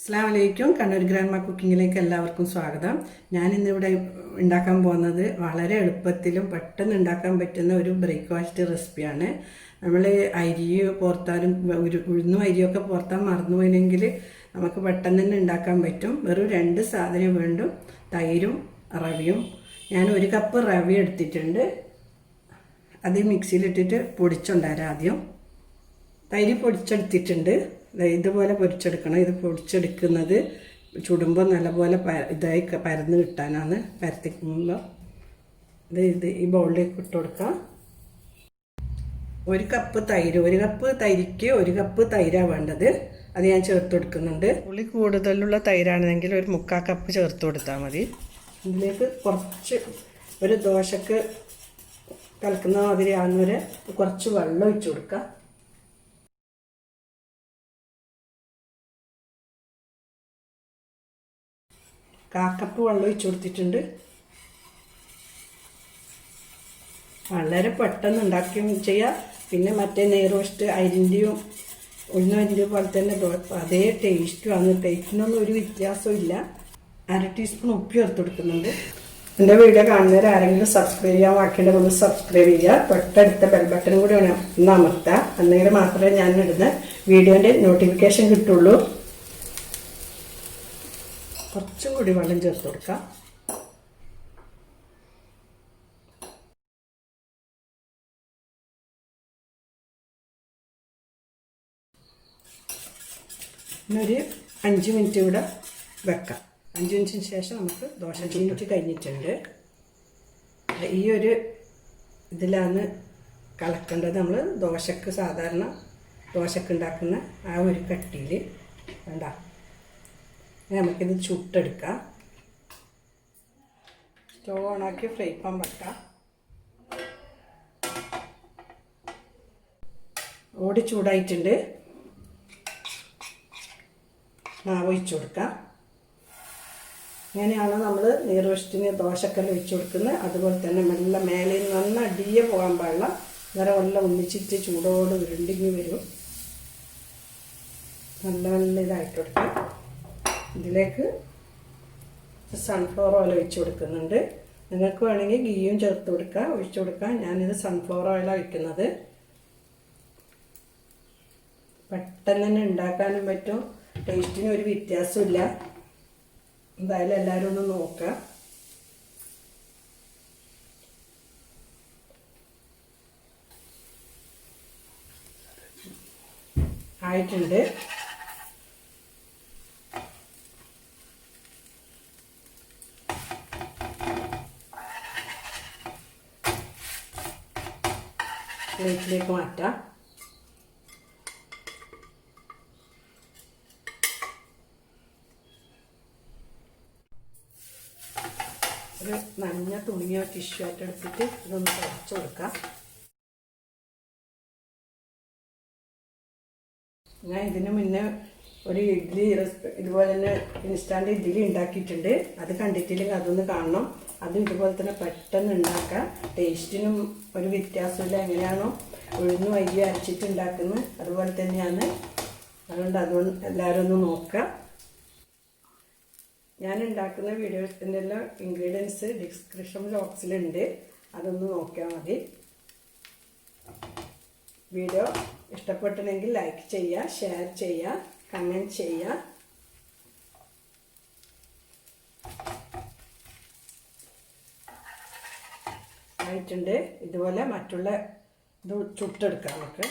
അസ്സലാമലൈക്കും. കണ്ണൂർ ഗ്രാൻഡ്മ കുക്കിങ്ങിലേക്ക് എല്ലാവർക്കും സ്വാഗതം. ഞാൻ ഇന്നിവിടെ ഉണ്ടാക്കാൻ പോകുന്നത് വളരെ എളുപ്പത്തിലും പെട്ടെന്ന് ഉണ്ടാക്കാൻ പറ്റുന്ന ഒരു ബ്രേക്ക്ഫാസ്റ്റ് റെസിപ്പിയാണ്. നമ്മൾ അരി പുറത്താലും ഉഴുന്നും അരിയൊക്കെ പുറത്താൻ മറന്നുപോയില്ലെങ്കിൽ നമുക്ക് പെട്ടെന്ന് തന്നെ ഉണ്ടാക്കാൻ പറ്റും. വെറും 2 സാധനം വേണ്ടും: തൈരും റവയും. ഞാൻ 1 കപ്പ് റവ എടുത്തിട്ടുണ്ട്. അത് മിക്സിയിലിട്ടിട്ട് പൊടിച്ചുണ്ടാരാം. ആദ്യം തൈര് പൊടിച്ചെടുത്തിട്ടുണ്ട്. ഇതുപോലെ പൊരിച്ചെടുക്കണം. ഇത് പൊടിച്ചെടുക്കുന്നത് ചുടുമ്പോൾ നല്ലപോലെ ഇതായി പരന്ന് കിട്ടാനാണ്. പരത്തിക്കുമ്പോൾ ഈ ബൗളിലേക്ക് ഇട്ട് കൊടുക്കാം. 1 കപ്പ് തൈര്, 1 കപ്പ് തൈരിക്ക് 1 കപ്പ് തൈരാണ് വേണ്ടത്. അത് ഞാൻ ചേർത്ത് കൊടുക്കുന്നുണ്ട്. പുളി കൂടുതലുള്ള തൈരാണെങ്കിൽ ഒരു 3/4 കപ്പ് ചേർത്ത് കൊടുത്താൽ മതി. ഇതിലേക്ക് കുറച്ച് ഒരു ദോശക്ക് കലക്കുന്ന മാതിരി ആകുന്നവരെ കുറച്ച് വെള്ളം ഒഴിച്ചു കൊടുക്കാം. കാക്കപ്പ് വെള്ളം ഒഴിച്ചു കൊടുത്തിട്ടുണ്ട്. വളരെ പെട്ടെന്ന് ഉണ്ടാക്കുകയും ചെയ്യാം. പിന്നെ മറ്റേ നെയ്റോസ്റ്റ് അരിൻ്റെയും ഉഴുന്നരിൻ്റെയും പോലെ തന്നെ അതേ ടേസ്റ്റുമാണ്. ടേസ്റ്റിനൊന്നും ഒരു വ്യത്യാസവും ഇല്ല. 1/2 ടീസ്പൂൺ ഉപ്പ് ചേർത്ത് കൊടുക്കുന്നുണ്ട്. എൻ്റെ വീഡിയോ കാണുന്നവർ ആരെങ്കിലും സബ്സ്ക്രൈബ് ചെയ്യാൻ ബാക്കിയുണ്ടെങ്കിൽ ഒന്ന് സബ്സ്ക്രൈബ് ചെയ്യുക. തൊട്ടടുത്ത ബെൽ ബട്ടനും കൂടി ഒന്ന് അമർത്തുക. അന്നെങ്കിൽ മാത്രമേ ഞാൻ ഇടുന്ന വീഡിയോൻ്റെ നോട്ടിഫിക്കേഷൻ കിട്ടുള്ളൂ. കുറച്ചും കൂടി വെള്ളം ചേർത്ത് കൊടുക്കാം. ഒരു 5 മിനിറ്റ് കൂടെ വെക്കാം. 5 മിനിറ്റിന് ശേഷം നമുക്ക് ദോശ. 5 മിനിറ്റ് കഴിഞ്ഞിട്ടുണ്ട്. ഈ ഒരു ഇതിലാണ് കലക്കേണ്ടത്. നമ്മൾ ദോശക്ക് സാധാരണ ദോശക്ക് ഉണ്ടാക്കുന്ന ആ ഒരു കട്ടിയിൽ വേണ്ട. നമുക്കിത് ചുട്ടെടുക്കാം. സ്റ്റവ് ഓണാക്കി ഫ്രൈ പാൻ വെക്കാം. ഓടി ചൂടായിട്ടുണ്ട്. മാവ് ഒഴിച്ചു കൊടുക്കാം. ഇങ്ങനെയാണ് നമ്മൾ നെയ്റോസ്റ്റിന് ദോശക്കല്ല് ഒഴിച്ചു കൊടുക്കുന്നത്. അതുപോലെ തന്നെ മെല്ലെ മേലെ നിന്ന് അടിയെ പോകാൻ പാടില്ല. വേറെ എല്ലാം ഒന്നിച്ചിട്ട് ചൂടോട് ഉരുണ്ടിങ്ങി വരും. നല്ല ഇതായിട്ട് കൊടുക്കാം. ഇതിലേക്ക് സൺഫ്ലവർ ഓയിൽ ഒഴിച്ച് കൊടുക്കുന്നുണ്ട്. നിങ്ങൾക്ക് വേണമെങ്കിൽ ഗീയും ചേർത്ത് കൊടുക്കാം, ഒഴിച്ചു കൊടുക്കാം. ഞാനിത് സൺഫ്ലവർ ഓയിലാണ് ഒഴിക്കുന്നത്. പെട്ടെന്ന് തന്നെ ഉണ്ടാക്കാനും പറ്റും. ടേസ്റ്റിന് ഒരു വ്യത്യാസമില്ല. എന്തായാലും എല്ലാവരും ഒന്ന് നോക്കുക. ആയിട്ടുണ്ട്. പ്ലേറ്റിലേക്ക് മാറ്റാം. ഒരു നനഞ്ഞ തുണിയോ ടിഷ്യൂ ആയിട്ട് എടുത്തിട്ട് ഇതൊന്ന് തുടച്ചു കൊടുക്കാം. ഞാൻ ഇതിന് മുന്നേ ഒരു ഇഡ്ഡലി ഇതുപോലെ തന്നെ ഇൻസ്റ്റാൻറ്റ് ഇഡ്ഡലി ഉണ്ടാക്കിയിട്ടുണ്ട്. അത് കണ്ടിട്ടില്ലെങ്കിൽ അതൊന്ന് കാണണം. അതും ഇതുപോലെ തന്നെ പെട്ടെന്ന് ഉണ്ടാക്കാം. ടേസ്റ്റിനും ഒരു വ്യത്യാസമില്ല. എങ്ങനെയാണോ ഉഴുന്നും അരി അരച്ചിട്ട് ഉണ്ടാക്കുന്നത് അതുപോലെ തന്നെയാണ്. അതുകൊണ്ട് എല്ലാവരും ഒന്ന് നോക്കുക. ഞാൻ ഉണ്ടാക്കുന്ന വീഡിയോസിൻ്റെ എല്ലാം ഇൻഗ്രീഡിയൻസ് ഡിസ്ക്രിപ്ഷൻ ബോക്സിലുണ്ട്. അതൊന്ന് നോക്കിയാൽ മതി. വീഡിയോ ഇഷ്ടപ്പെട്ടില്ലെങ്കിൽ ലൈക്ക് ചെയ്യുക, ഷെയർ ചെയ്യുക, കമൻറ്റ് ചെയ്യുക. ആയിട്ടുണ്ട്. ഇതുപോലെ മറ്റുള്ള ഇത് ചുട്ടെടുക്കാം നമുക്ക്.